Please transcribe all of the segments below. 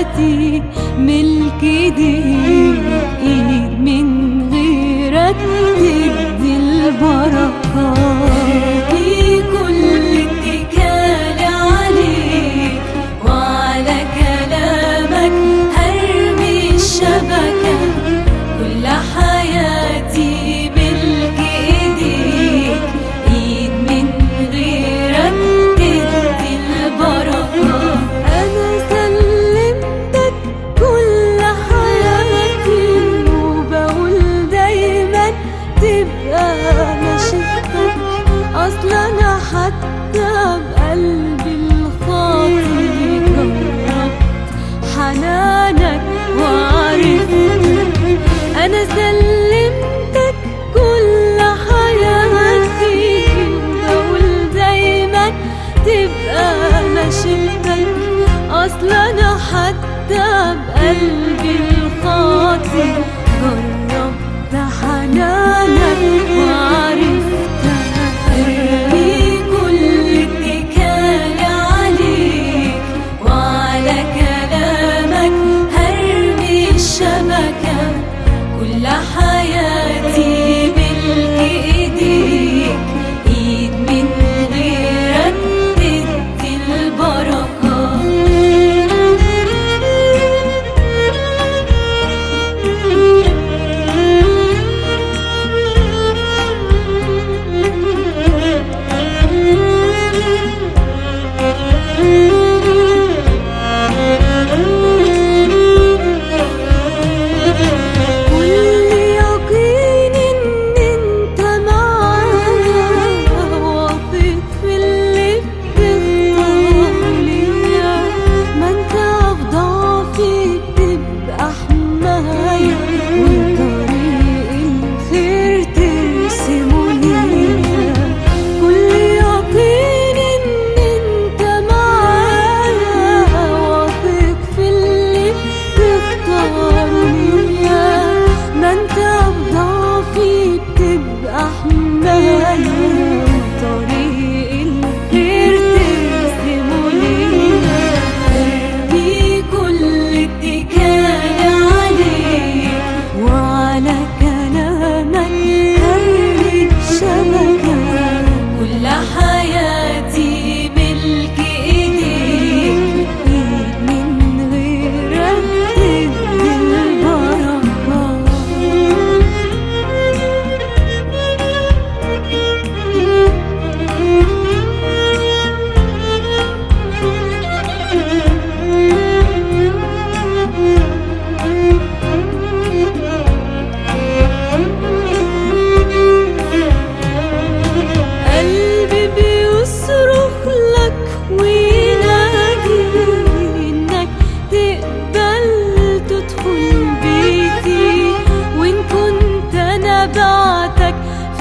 حياتي ملك ايديك، ايد من غيرك تدي البركة. في كل اتكال عليك وعلى كلامك هرمي الشبكة، كل حياتي ملك ايديك، ايد من غيرك تدي البركة. انا سلمتك كل حياتي وبقول دايما تبقى مشيئتك، اصل انا حتى بقلبي الخاطي جربت حنانك وعرفتك. انا سلمتك كل حياتي وبقول دايما تبقى مشيئتك، اصل انا حتى بقلبي الخاطي جربت حنانك وعرفتك. ارمي كل اتكال عليك وعلى كلامك هرمي الشبكة، كل حياتي ملك ايديك، ايد من غيرك تدي البركة.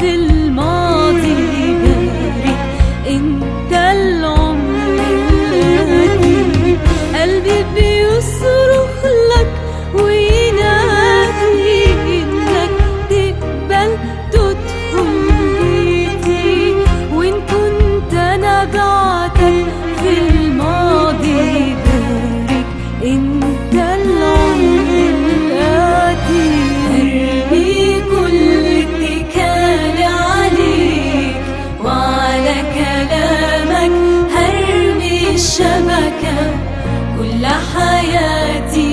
في الماضي بارك انت العمر الآتي، قلبي بيصرخ لك وينادي انك تقبل تدخل بيتي، وان كنت انا بعدك في الماضي بارك انت العمر الآتي. ارمي كل اتكال عليك وعلى كلامك هرمي الشبكة، كل حياتي